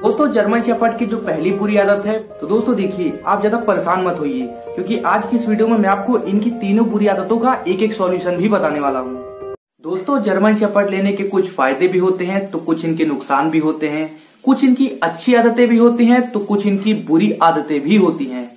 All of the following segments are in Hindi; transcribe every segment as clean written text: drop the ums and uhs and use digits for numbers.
दोस्तों जर्मन शेफर्ड की जो पहली बुरी आदत है, तो दोस्तों देखिए आप ज्यादा परेशान मत होइए, क्योंकि आज की इस वीडियो में मैं आपको इनकी तीनों बुरी आदतों का एक एक सॉल्यूशन भी बताने वाला हूँ। दोस्तों जर्मन शेफर्ड लेने के कुछ फायदे भी होते हैं तो कुछ इनके नुकसान भी होते हैं, कुछ इनकी अच्छी आदतें भी होती हैं तो कुछ इनकी बुरी आदतें भी होती हैं।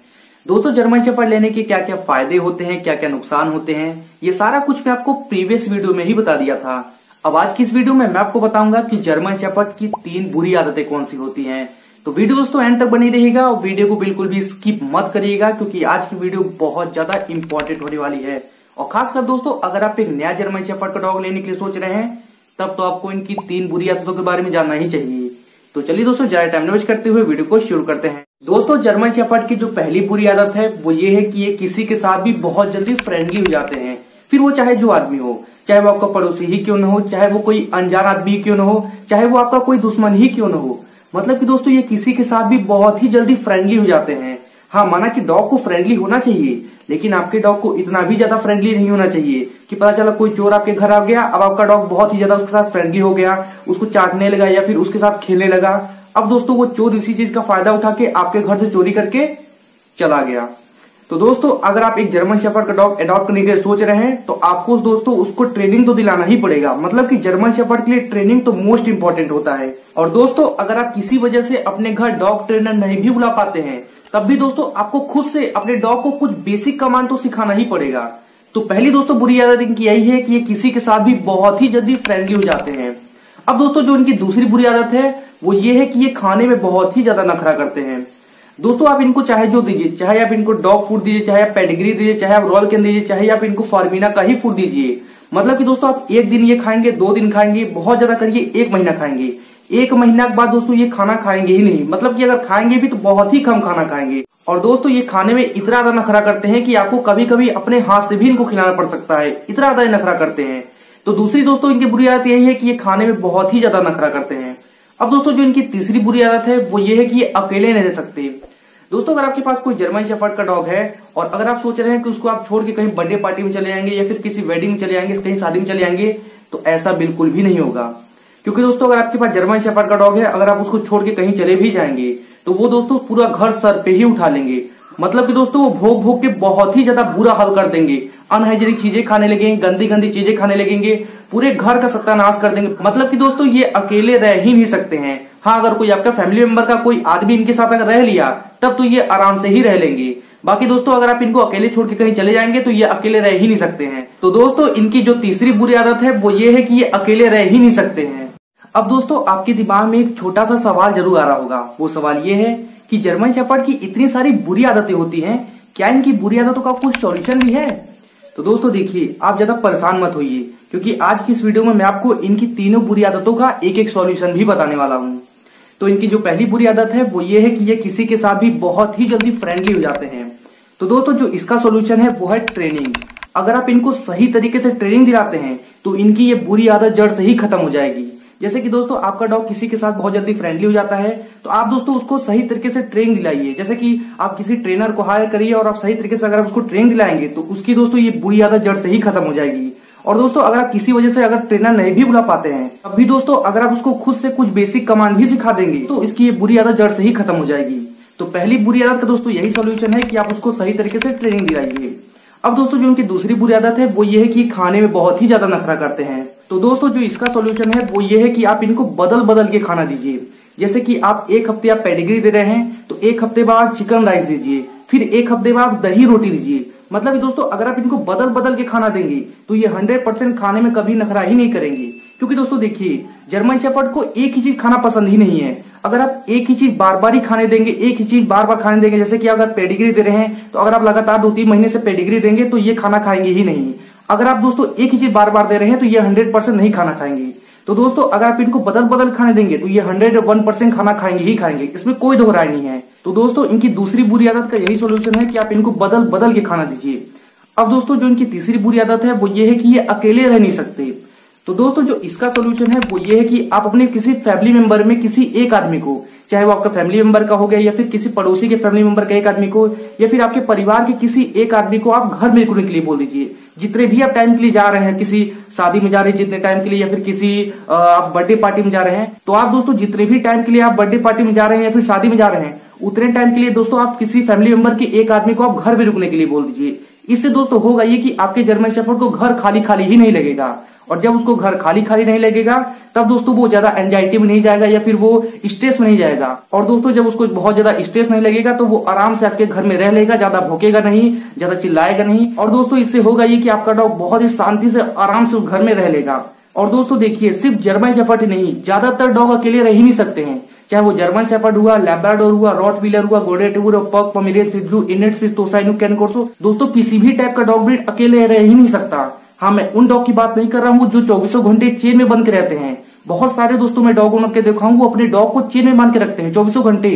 दोस्तों जर्मन शेफर्ड लेने के क्या क्या फायदे होते हैं, क्या क्या नुकसान होते हैं, ये सारा कुछ मैं आपको प्रीवियस वीडियो में ही बता दिया था। अब आज की इस वीडियो में मैं आपको बताऊंगा कि जर्मन शेफर्ड की 3 बुरी आदतें कौन सी होती हैं। तो वीडियो दोस्तों एंड तक बनी रहेगा और वीडियो को बिल्कुल भी स्किप मत करिएगा, क्योंकि आज की वीडियो बहुत ज्यादा इंपॉर्टेंट होने वाली है। और खासकर दोस्तों अगर आप एक नया जर्मन शेफर्ड का डॉग लेने के लिए सोच रहे हैं, तब तो आपको इनकी 3 बुरी आदतों के बारे में जानना ही चाहिए। तो चलिए दोस्तों ज्यादा टाइम वेस्ट करते हुए वीडियो को शुरू करते हैं। दोस्तों जर्मन शेफर्ड की जो पहली बुरी आदत है वो ये है कि ये किसी के साथ भी बहुत जल्दी फ्रेंडली हो जाते हैं, फिर वो चाहे जो आदमी हो, चाहे वो आपका पड़ोसी ही क्यों न हो, चाहे वो कोई अनजान आदमी क्यों न हो, चाहे वो आपका कोई दुश्मन ही क्यों न हो। मतलब कि दोस्तों ये किसी के साथ भी बहुत ही जल्दी फ्रेंडली हो जाते हैं। हाँ, माना कि डॉग को फ्रेंडली होना चाहिए, लेकिन आपके डॉग को इतना भी ज्यादा फ्रेंडली नहीं होना चाहिए कि पता चला कोई चोर आपके घर आ गया, अब आपका डॉग बहुत ही ज्यादा उसके साथ फ्रेंडली हो गया, उसको चाटने लगा या फिर उसके साथ खेलने लगा। अब दोस्तों वो चोर इसी चीज का फायदा उठा के आपके घर से चोरी करके चला गया। तो दोस्तों अगर आप एक जर्मन शेफर्ड का डॉग अडॉप्ट करने के लिए सोच रहे हैं, तो आपको दोस्तों उसको ट्रेनिंग तो दिलाना ही पड़ेगा। मतलब कि जर्मन शेफर्ड के लिए ट्रेनिंग तो मोस्ट इंपॉर्टेंट होता है। और दोस्तों अगर आप किसी वजह से अपने घर डॉग ट्रेनर नहीं भी बुला पाते हैं, तब भी दोस्तों आपको खुद से अपने डॉग को कुछ बेसिक कमांड तो सिखाना ही पड़ेगा। तो पहली दोस्तों बुरी आदत इनकी यही है कि ये किसी के साथ भी बहुत ही जल्दी फ्रेंडली हो जाते हैं। अब दोस्तों जो इनकी दूसरी बुरी आदत है वो ये है कि ये खाने में बहुत ही ज्यादा नखरा करते हैं। दोस्तों आप इनको चाहे जो दीजिए, चाहे आप इनको डॉग फूड दीजिए, चाहे आप पेडिग्री दीजिए, चाहे आप रॉयल कैन दीजिए, चाहे आप इनको फॉर्मिना का ही फूड दीजिए, मतलब कि दोस्तों आप एक दिन ये खाएंगे, 2 दिन खाएंगे, बहुत ज्यादा करिए 1 महीना खाएंगे, 1 महीना के बाद दोस्तों ये खाना खाएंगे ही नहीं। मतलब कि अगर खाएंगे भी तो बहुत ही कम खाना खाएंगे। और दोस्तों ये खाने में इतना ज्यादा नखरा करते हैं कि आपको कभी कभी अपने हाथ से भी इनको खिलाना पड़ सकता है, इतना ज्यादा नखरा करते हैं। तो दूसरी दोस्तों इनकी बुरी आदत यही है कि ये खाने में बहुत ही ज्यादा नखरा करते हैं। अब दोस्तों जो इनकी तीसरी बुरी आदत है वो ये है कि ये अकेले नहीं रह सकते। दोस्तों अगर आपके पास कोई जर्मन शेफर्ड का डॉग है और अगर आप सोच रहे हैं कि उसको आप छोड़ के कहीं बर्थडे पार्टी में चले जाएंगे या फिर किसी वेडिंग में चले जाएंगे, कहीं शादी में चले जाएंगे, तो ऐसा बिल्कुल भी नहीं होगा। क्योंकि दोस्तों अगर आपके पास जर्मन शेफर्ड का डॉग है, अगर आप उसको छोड़ के कहीं चले भी जाएंगे तो वो दोस्तों पूरा घर सर पे ही उठा लेंगे। मतलब कि दोस्तों वो भोग भोग के बहुत ही ज्यादा बुरा हाल कर देंगे, अनहाइजीनिक चीजें खाने लगेंगे, गंदी गंदी चीजें खाने लगेंगे, पूरे घर का सत्यानाश कर देंगे। मतलब कि दोस्तों ये अकेले रह ही नहीं सकते हैं। हाँ, अगर कोई आपका फैमिली मेंबर का कोई आदमी इनके साथ अगर रह लिया तब तो ये आराम से ही रह लेंगे। बाकी दोस्तों अगर आप इनको अकेले छोड़ के कहीं चले जाएंगे तो ये अकेले रह ही नहीं सकते हैं। तो दोस्तों इनकी जो तीसरी बुरी आदत है वो ये है कि ये अकेले रह ही नहीं सकते हैं। अब दोस्तों आपके दिमाग में एक छोटा सा सवाल जरूर आ रहा होगा। वो सवाल ये है कि जर्मन शेफर्ड की इतनी सारी बुरी आदतें होती हैं, क्या इनकी बुरी आदतों का कुछ सॉल्यूशन भी है? तो दोस्तों देखिए आप ज्यादा परेशान मत होइए, क्योंकि आज की इस वीडियो में मैं आपको इनकी तीनों बुरी आदतों का एक एक सॉल्यूशन भी बताने वाला हूँ। तो इनकी जो पहली बुरी आदत है वो ये है कि ये किसी के साथ भी बहुत ही जल्दी फ्रेंडली हो जाते हैं। तो दोस्तों जो इसका सॉल्यूशन है वो है ट्रेनिंग। अगर आप इनको सही तरीके से ट्रेनिंग दिलाते हैं तो इनकी ये बुरी आदत जड़ से ही खत्म हो जाएगी। जैसे कि दोस्तों आपका डॉग किसी के साथ बहुत जल्दी फ्रेंडली हो जाता है, तो आप दोस्तों उसको सही तरीके से ट्रेनिंग दिलाइए। जैसे कि आप किसी ट्रेनर को हायर करिए और आप सही तरीके से अगर उसको ट्रेनिंग दिलाएंगे तो उसकी दोस्तों ये बुरी आदत जड़ से ही खत्म हो जाएगी। और दोस्तों अगर आप किसी वजह से अगर ट्रेनर नहीं भी बुला पाते हैं, तब भी दोस्तों अगर आप उसको खुद से कुछ बेसिक कमांड भी सिखा देंगे तो इसकी ये बुरी आदत जड़ से ही खत्म हो जाएगी। तो पहली बुरी आदत का दोस्तों यही सॉल्यूशन है कि आप उसको सही तरीके से ट्रेनिंग दिलाइए। अब दोस्तों जो उनकी दूसरी बुरी आदत है वो ये है कि खाने में बहुत ही ज्यादा नखरा करते हैं। तो दोस्तों जो इसका सॉल्यूशन है वो ये है कि आप इनको बदल बदल के खाना दीजिए। जैसे कि आप एक हफ्ते आप पेडिग्री दे रहे हैं तो एक हफ्ते बाद चिकन राइस दीजिए, फिर एक हफ्ते बाद दही रोटी दीजिए। मतलब कि दोस्तों अगर आप इनको बदल बदल के खाना देंगे तो ये 100% खाने में कभी नखरा ही नहीं करेंगे। क्योंकि दोस्तों देखिए जर्मन शेफर्ड को एक ही चीज खाना पसंद ही नहीं है। अगर आप एक ही चीज बार बार ही खाने देंगे, एक ही चीज बार बार खाने देंगे, जैसे कि अगर पेडिग्री दे रहे हैं तो अगर आप लगातार 2-3 महीने से पेडिग्री देंगे तो ये खाना खाएंगे ही नहीं। अगर आप दोस्तों एक ही चीज बार बार दे रहे हैं तो ये 100% नहीं खाना खाएंगे। तो दोस्तों अगर आप इनको बदल बदल खाने देंगे तो ये 101% खाना खाएंगे ही खाएंगे, इसमें कोई दो राय नहीं है। तो दोस्तों इनकी दूसरी बुरी आदत का यही सॉल्यूशन है कि आप इनको बदल बदल के खाना दीजिए। अब दोस्तों जो इनकी तीसरी बुरी आदत है वो ये है कि ये अकेले रह नहीं सकते। तो दोस्तों जो इसका सॉल्यूशन है वो ये है कि आप अपने किसी फैमिली मेंबर में किसी एक आदमी को, चाहे वो आपका फैमिली मेंबर का हो गया या फिर किसी पड़ोसी के फैमिली मेंबर का एक आदमी को या फिर आपके परिवार के किसी एक आदमी को आप घर में रुकने के लिए बोल दीजिए। जितने भी आप टाइम के लिए जा रहे हैं, किसी शादी में जा रहे हैं जितने टाइम के लिए, या फिर किसी आप बर्थडे पार्टी में जा रहे हैं, तो आप दोस्तों जितने भी टाइम के लिए आप बर्थडे पार्टी में जा रहे हैं या फिर शादी में जा रहे हैं, उतने टाइम के लिए दोस्तों आप किसी फैमिली मेंबर के एक आदमी को आप घर भी रुकने के लिए बोल दीजिए। इससे दोस्तों होगा ये कि आपके जर्मन शेफर्ड को घर खाली खाली ही नहीं लगेगा, और जब उसको घर खाली खाली नहीं लगेगा तब दोस्तों वो ज्यादा एंजाइटी में नहीं जाएगा या फिर वो स्ट्रेस में नहीं जाएगा। और दोस्तों जब उसको बहुत ज्यादा स्ट्रेस नहीं लगेगा तो वो आराम से आपके घर में रह लेगा, ज्यादा भौंकेगा नहीं, ज्यादा चिल्लाएगा नहीं। और दोस्तों इससे होगा ये कि आपका डॉग बहुत ही शांति से आराम से उस घर में रह लेगा। और दोस्तों देखिए, सिर्फ जर्मन शेफर्ड ही नहीं, ज्यादातर डॉग अकेले रह ही नहीं सकते हैं, चाहे वो जर्मन शेफर्ड हुआ, लैब्राडोर हुआ, रॉटवीलर हुआ, गोल्डन रिट्रीवर, पग, पोमेरियन, शिह त्ज़ू, इनेट स्विस, टोसा इनू, कैन कोर्सो, दोस्तों किसी भी टाइप का डॉग ब्रीड अकेले रह ही नहीं सकता। हाँ, मैं उन डॉग की बात नहीं कर रहा हूँ जो 24 घंटे चेन में बंद के रहते हैं। बहुत सारे दोस्तों मैं डॉग ओनर के देखा हूँ वो अपने डॉग को चेन में बांध के रखते हैं 24 घंटे।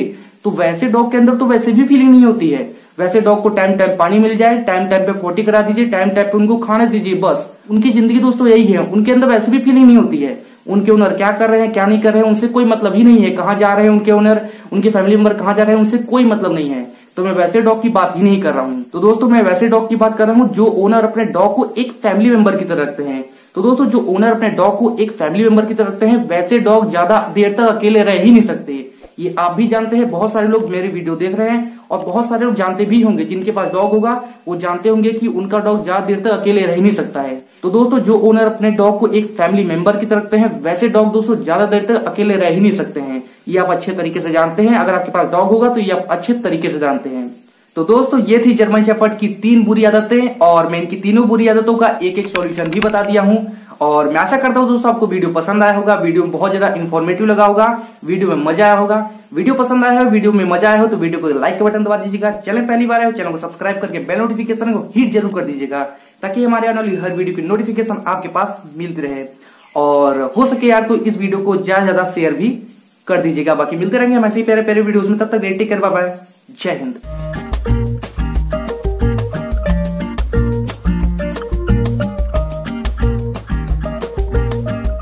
तो वैसे डॉग के अंदर तो वैसे भी फीलिंग नहीं होती है। वैसे डॉग को टाइम टाइम पानी मिल जाए, टाइम टाइम पे पोटी करा दीजिए, टाइम टाइम पे उनको खाने दीजिए, बस उनकी जिंदगी दोस्तों यही है। उनके अंदर वैसे भी फीलिंग नहीं होती है। उनके ओनर क्या कर रहे हैं क्या नहीं कर रहे हैं उनसे कोई मतलब ही नहीं है। कहाँ जा रहे हैं उनके ओनर, उनके फैमिली मेंबर कहाँ जा रहे हैं उनसे कोई मतलब नहीं है। तो मैं वैसे डॉग की बात ही नहीं कर रहा हूँ। तो दोस्तों मैं वैसे डॉग की बात कर रहा हूँ जो ओनर अपने डॉग को एक फैमिली मेंबर की तरह रखते हैं। तो दोस्तों जो ओनर अपने डॉग को एक फैमिली मेंबर की तरह रखते हैं, वैसे डॉग ज्यादा देर तक अकेले रह ही नहीं सकते। ये आप भी जानते हैं, बहुत सारे लोग मेरे वीडियो देख रहे हैं और बहुत सारे लोग जानते भी होंगे, जिनके पास डॉग होगा वो जानते होंगे कि उनका डॉग ज्यादा देर तक अकेले रह नहीं सकता है। तो दोस्तों जो ओनर अपने डॉग को एक फैमिली मेंबर की तरह रखते हैं, वैसे डॉग दोस्तों ज्यादा देर तक अकेले रह ही नहीं सकते हैं। ये आप अच्छे तरीके से जानते हैं। अगर आपके पास डॉग होगा तो ये आप अच्छे तरीके से जानते हैं। तो दोस्तों ये थी जर्मन शेफर्ड की 3 बुरी आदतें, और मैं इनकी तीनों बुरी आदतों का एक एक सॉल्यूशन भी बता दिया हूं। और मैं आशा करता हूं दोस्तों आपको वीडियो पसंद आया होगा, वीडियो में बहुत ज्यादा इन्फॉर्मेटिव लगा होगा, वीडियो में मजा आया होगा। वीडियो पसंद आया हो, वीडियो में मजा आया हो तो वीडियो को लाइक का बटन दबा दीजिएगा। चैनल पहली बार आए हो, चैनल को सब्सक्राइब करके बेल नोटिफिकेशन को हिट जरूर कर दीजिएगा, ताकि हमारे आने वाली हर वीडियो की नोटिफिकेशन आपके पास मिलती रहे। और हो सके यार तो इस वीडियो को ज्यादा शेयर भी कर दीजिएगा। बाकी मिलते रहेंगे हम ऐसे ही प्यारे प्यारे वीडियोस में, तब तक टेक केयर, बाय बाय, जय हिंद।